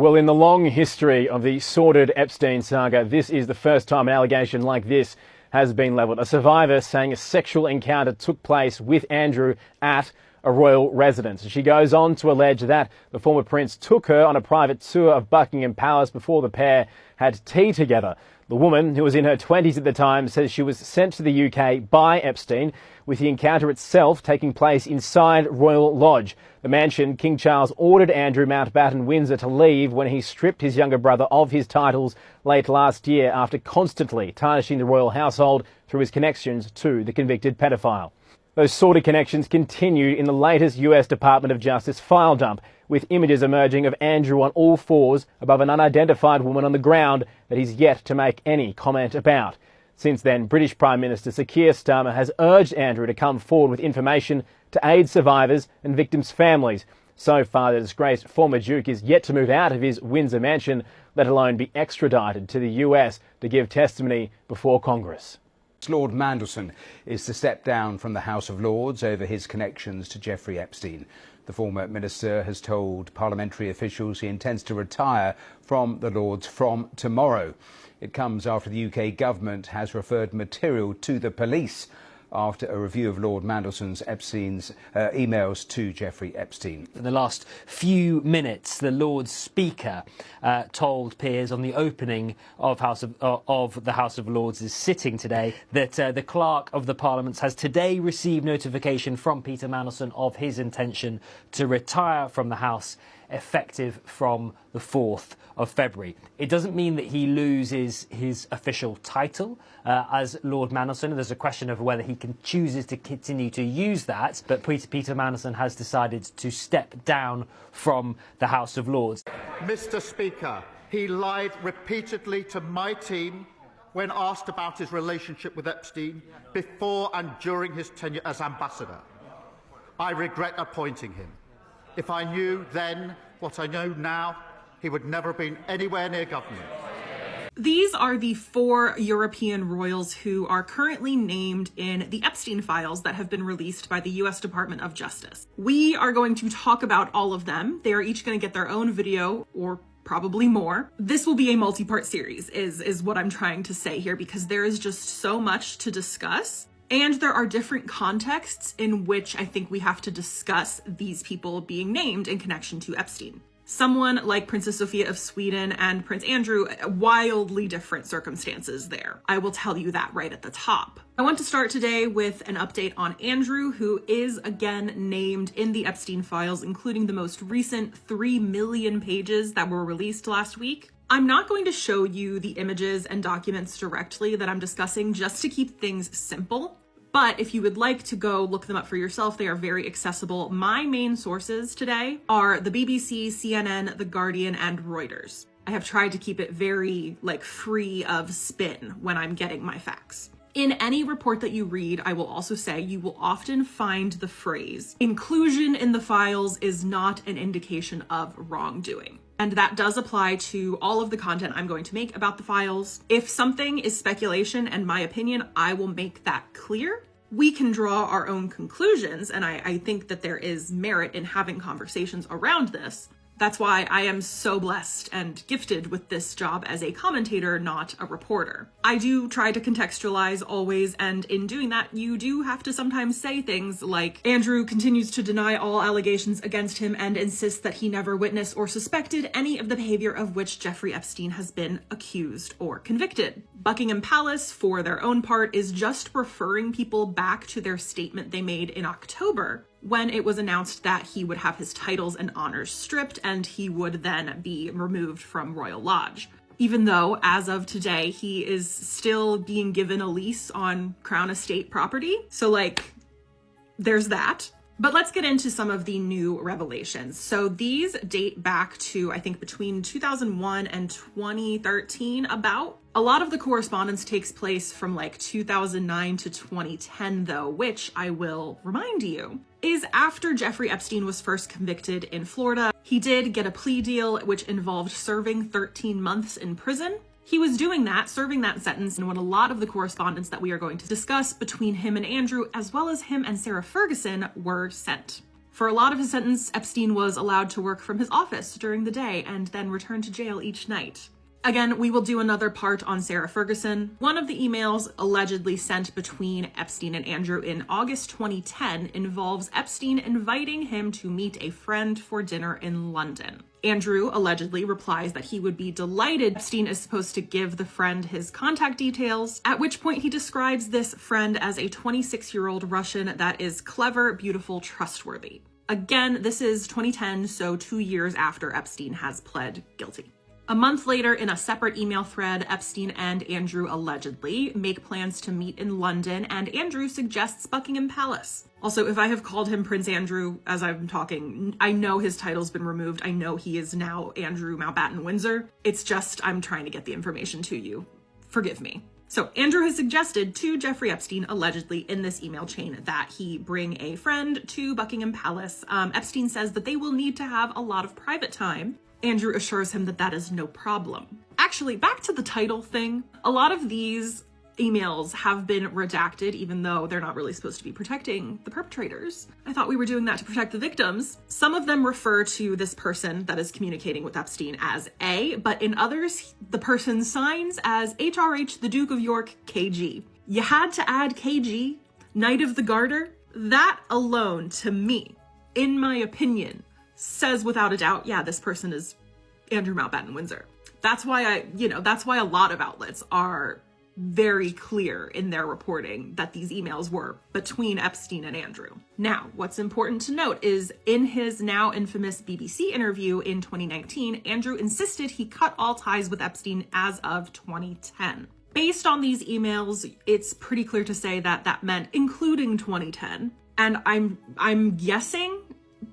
Well, in the long history of the sordid Epstein saga, this is the first time an allegation like this has been levelled. A survivor saying a sexual encounter took place with Andrew at a royal residence. She goes on to allege that the former prince took her on a private tour of Buckingham Palace before the pair had tea together. The woman, who was in her 20s at the time, says she was sent to the UK by Epstein, with the encounter itself taking place inside Royal Lodge, the mansion King Charles ordered Andrew Mountbatten Windsor to leave when he stripped his younger brother of his titles late last year after constantly tarnishing the royal household through his connections to the convicted pedophile. Those sordid connections continued in the latest US Department of Justice file dump, with images emerging of Andrew on all fours above an unidentified woman on the ground that he's yet to make any comment about. Since then, British Prime Minister Sir Keir Starmer has urged Andrew to come forward with information to aid survivors and victims' families. So far, the disgraced former Duke is yet to move out of his Windsor mansion, let alone be extradited to the US to give testimony before Congress. Lord Mandelson is to step down from the House of Lords over his connections to Jeffrey Epstein. The former minister has told parliamentary officials he intends to retire from the Lords from tomorrow. It comes after the UK government has referred material to the police after a review of Lord Mandelson's Epstein's emails to Jeffrey Epstein. In the last few minutes, the Lord's Speaker told peers on the opening of the House of Lords' sitting today that the Clerk of the Parliament has today received notification from Peter Mandelson of his intention to retire from the House effective from the 4th of February. It doesn't mean that he loses his official title as Lord Mandelson. There's a question of whether he chooses to continue to use that, but Peter Mandelson has decided to step down from the House of Lords. Mr. Speaker, he lied repeatedly to my team when asked about his relationship with Epstein before and during his tenure as ambassador. I regret appointing him. If I knew then what I know now, he would never have been anywhere near government. These are the 4 European royals who are currently named in the Epstein files that have been released by the US Department of Justice. We are going to talk about all of them. They are each going to get their own video, or probably more. This will be a multi-part series, is what I'm trying to say here, because there is just so much to discuss. And there are different contexts in which I think we have to discuss these people being named in connection to Epstein. Someone like Princess Sophia of Sweden and Prince Andrew, wildly different circumstances there. I will tell you that right at the top. I want to start today with an update on Andrew, who is again named in the Epstein files, including the most recent 3 million pages that were released last week. I'm not going to show you the images and documents directly that I'm discussing just to keep things simple. But if you would like to go look them up for yourself, they are very accessible. My main sources today are the BBC, CNN, The Guardian, and Reuters. I have tried to keep it very, free of spin when I'm getting my facts. In any report that you read, I will also say you will often find the phrase, "Inclusion in the files is not an indication of wrongdoing." And that does apply to all of the content I'm going to make about the files. If something is speculation and my opinion, I will make that clear. We can draw our own conclusions, and I think that there is merit in having conversations around this. That's why I am so blessed and gifted with this job as a commentator, not a reporter. I do try to contextualize always, and in doing that, you do have to sometimes say things like, Andrew continues to deny all allegations against him and insists that he never witnessed or suspected any of the behavior of which Jeffrey Epstein has been accused or convicted. Buckingham Palace, for their own part, is just referring people back to their statement they made in October, when it was announced that he would have his titles and honors stripped and he would then be removed from Royal Lodge. Even though, as of today, he is still being given a lease on Crown Estate property. So, there's that. But let's get into some of the new revelations. So these date back to, I think, between 2001 and 2013 about. A lot of the correspondence takes place from 2009 to 2010 though, which I will remind you is after Jeffrey Epstein was first convicted in Florida. He did get a plea deal which involved serving 13 months in prison. He was doing that, serving that sentence, and when a lot of the correspondence that we are going to discuss between him and Andrew, as well as him and Sarah Ferguson, were sent. For a lot of his sentence, Epstein was allowed to work from his office during the day and then return to jail each night. Again, we will do another part on Sarah Ferguson. One of the emails allegedly sent between Epstein and Andrew in August 2010 involves Epstein inviting him to meet a friend for dinner in London. Andrew allegedly replies that he would be delighted. Epstein is supposed to give the friend his contact details, at which point he describes this friend as a 26-year-old Russian that is clever, beautiful, trustworthy. Again, this is 2010, so 2 years after Epstein has pled guilty. A month later, in a separate email thread, Epstein and Andrew allegedly make plans to meet in London, and Andrew suggests Buckingham Palace. Also, if I have called him Prince Andrew as I'm talking, I know his title's been removed. I know he is now Andrew Mountbatten Windsor. It's just I'm trying to get the information to you. Forgive me. So Andrew has suggested to Jeffrey Epstein, allegedly in this email chain, that he bring a friend to Buckingham Palace. Epstein says that they will need to have a lot of private time. Andrew assures him that that is no problem. Actually, back to the title thing. A lot of these emails have been redacted, even though they're not really supposed to be protecting the perpetrators. I thought we were doing that to protect the victims. Some of them refer to this person that is communicating with Epstein as A, but in others, the person signs as HRH, the Duke of York, KG. You had to add KG, Knight of the Garter. That alone, to me, in my opinion, says without a doubt, yeah, this person is Andrew Mountbatten Windsor. That's why that's why a lot of outlets are very clear in their reporting that these emails were between Epstein and Andrew. Now, what's important to note is in his now infamous BBC interview in 2019, Andrew insisted he cut all ties with Epstein as of 2010. Based on these emails, it's pretty clear to say that that meant including 2010. And I'm guessing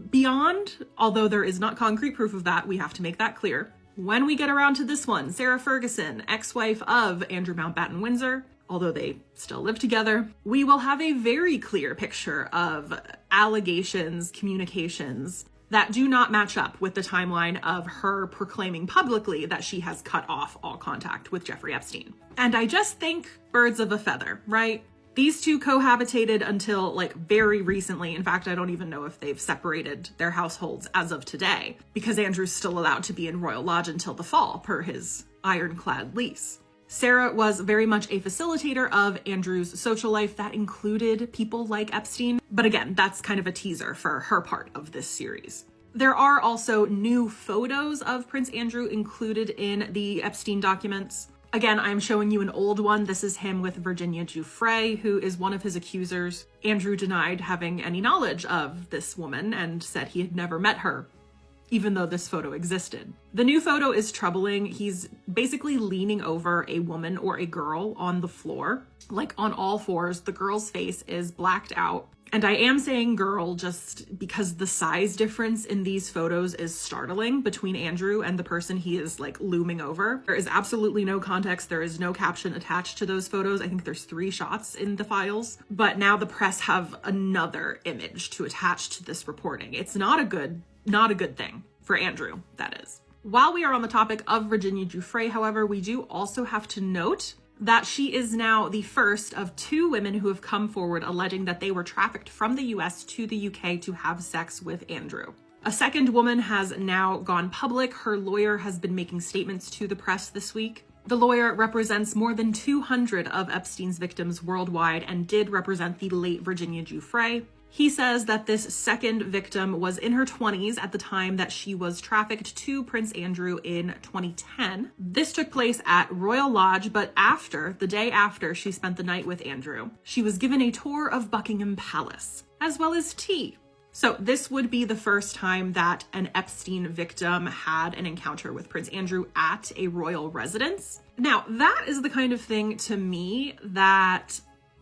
beyond, although there is not concrete proof of that, we have to make that clear. When we get around to this one, Sarah Ferguson, ex-wife of Andrew Mountbatten Windsor, although they still live together, we will have a very clear picture of allegations, communications that do not match up with the timeline of her proclaiming publicly that she has cut off all contact with Jeffrey Epstein. And I just think birds of a feather, right? These two cohabitated until very recently. In fact, I don't even know if they've separated their households as of today, because Andrew's still allowed to be in Royal Lodge until the fall per his ironclad lease. Sarah was very much a facilitator of Andrew's social life that included people like Epstein. But again, that's kind of a teaser for her part of this series. There are also new photos of Prince Andrew included in the Epstein documents. Again, I'm showing you an old one. This is him with Virginia Giuffre, who is one of his accusers. Andrew denied having any knowledge of this woman and said he had never met her, even though this photo existed. The new photo is troubling. He's basically leaning over a woman or a girl on the floor, on all fours. The girl's face is blacked out. And I am saying girl just because the size difference in these photos is startling between Andrew and the person he is looming over. There is absolutely no context. There is no caption attached to those photos. I think there's 3 shots in the files, but now the press have another image to attach to this reporting. It's not a good thing for Andrew, that is. While we are on the topic of Virginia Giuffre, however, we do also have to note that she is now the first of 2 women who have come forward alleging that they were trafficked from the US to the UK to have sex with Andrew. A second woman has now gone public. Her lawyer has been making statements to the press this week. The lawyer represents more than 200 of Epstein's victims worldwide and did represent the late Virginia Giuffre. He says that this second victim was in her 20s at the time that she was trafficked to Prince Andrew in 2010. This took place at Royal Lodge, but the day after she spent the night with Andrew, she was given a tour of Buckingham Palace, as well as tea. So this would be the first time that an Epstein victim had an encounter with Prince Andrew at a royal residence. Now, that is the kind of thing to me that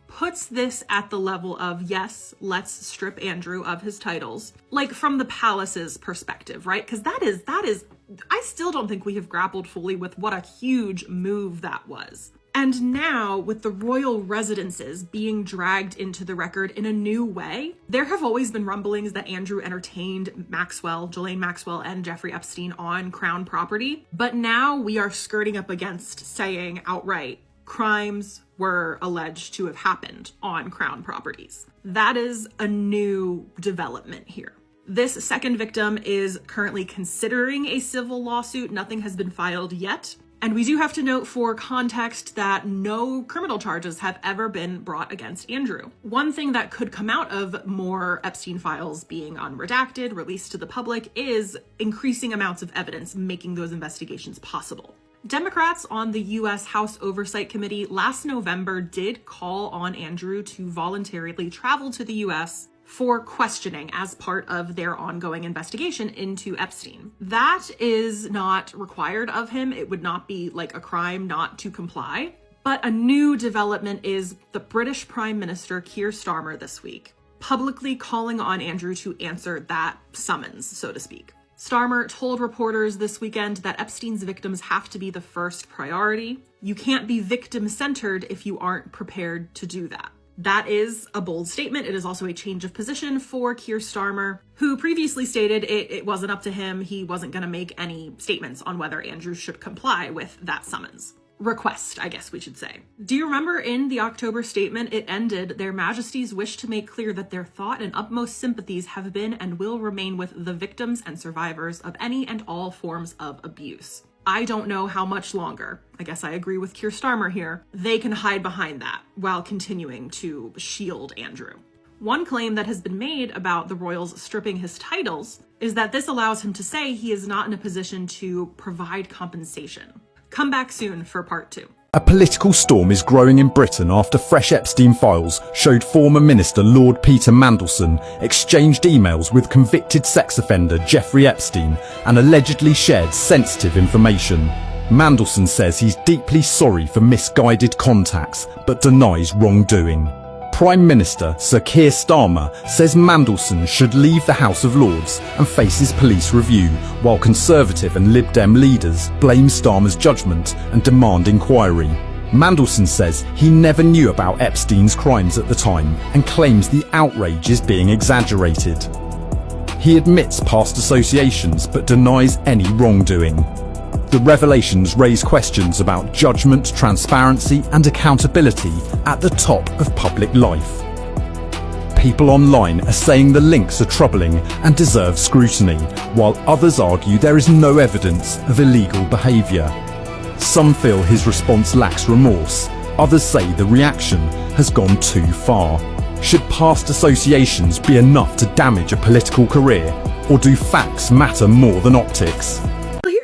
puts this at the level of, yes, let's strip Andrew of his titles, from the palace's perspective, right? Because that is, I still don't think we have grappled fully with what a huge move that was. And now, with the royal residences being dragged into the record in a new way, there have always been rumblings that Andrew entertained Ghislaine Maxwell and Jeffrey Epstein on Crown property. But now we are skirting up against saying outright, crimes were alleged to have happened on Crown properties. That is a new development here. This second victim is currently considering a civil lawsuit. Nothing has been filed yet. And we do have to note for context that no criminal charges have ever been brought against Andrew. One thing that could come out of more Epstein files being unredacted, released to the public, is increasing amounts of evidence making those investigations possible. Democrats on the U.S. House Oversight Committee last November did call on Andrew to voluntarily travel to the U.S. for questioning as part of their ongoing investigation into Epstein. That is not required of him. It would not be like a crime not to comply. But a new development is the British Prime Minister Keir Starmer this week publicly calling on Andrew to answer that summons, so to speak. Starmer told reporters this weekend that Epstein's victims have to be the first priority. You can't be victim-centered if you aren't prepared to do that. That is a bold statement. It is also a change of position for Keir Starmer, who previously stated it wasn't up to him. He wasn't going to make any statements on whether Andrew should comply with that summons. Request, I guess we should say. Do you remember in the October statement, it ended, "Their Majesties wish to make clear that their thought and utmost sympathies have been and will remain with the victims and survivors of any and all forms of abuse." I don't know how much longer, I guess I agree with Keir Starmer here, they can hide behind that while continuing to shield Andrew. One claim that has been made about the royals stripping his titles is that this allows him to say he is not in a position to provide compensation. Come back soon for part 2. A political storm is growing in Britain after fresh Epstein files showed former Minister Lord Peter Mandelson exchanged emails with convicted sex offender Jeffrey Epstein and allegedly shared sensitive information. Mandelson says he's deeply sorry for misguided contacts, but denies wrongdoing. Prime Minister Sir Keir Starmer says Mandelson should leave the House of Lords and face his police review, while Conservative and Lib Dem leaders blame Starmer's judgment and demand inquiry. Mandelson says he never knew about Epstein's crimes at the time and claims the outrage is being exaggerated. He admits past associations but denies any wrongdoing. The revelations raise questions about judgment, transparency and accountability at the top of public life. People online are saying the links are troubling and deserve scrutiny, while others argue there is no evidence of illegal behaviour. Some feel his response lacks remorse, others say the reaction has gone too far. Should past associations be enough to damage a political career, or do facts matter more than optics?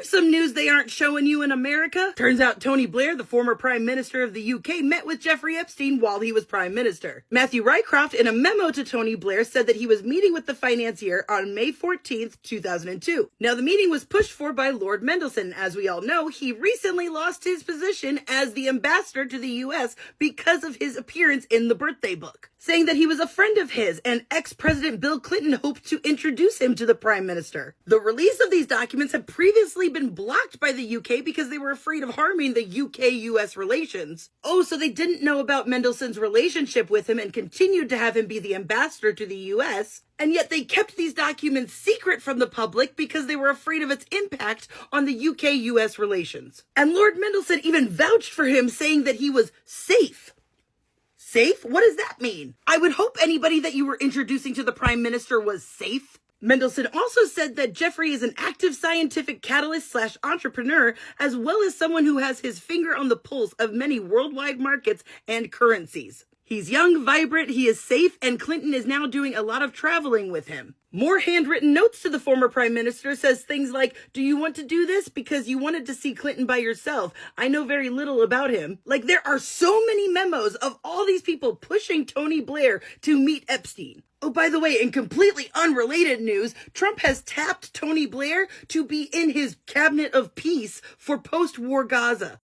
Some news they aren't showing you in America. Turns out Tony Blair, the former Prime Minister of the UK, met with Jeffrey Epstein while he was Prime Minister. Matthew Rycroft, in a memo to Tony Blair, said that he was meeting with the financier on May 14th, 2002. Now, the meeting was pushed for by Lord Mandelson. As we all know, he recently lost his position as the ambassador to the US because of his appearance in the birthday book, saying that he was a friend of his and ex-President Bill Clinton hoped to introduce him to the Prime Minister. The release of these documents had previously been blocked by the UK because they were afraid of harming the UK-US relations. Oh, so they didn't know about Mandelson's relationship with him and continued to have him be the ambassador to the US, and yet they kept these documents secret from the public because they were afraid of its impact on the UK-US relations. And Lord Mandelson even vouched for him, saying that he was safe. Safe? What does that mean? I would hope anybody that you were introducing to the Prime Minister was safe. Mandelson also said that Jeffrey is an active scientific catalyst/entrepreneur, as well as someone who has his finger on the pulse of many worldwide markets and currencies. He's young, vibrant, he is safe, and Clinton is now doing a lot of traveling with him. More handwritten notes to the former Prime Minister says things like, "Do you want to do this because you wanted to see Clinton by yourself? I know very little about him." Like, there are so many memos of all these people pushing Tony Blair to meet Epstein. Oh, by the way, in completely unrelated news, Trump has tapped Tony Blair to be in his cabinet of peace for post-war Gaza.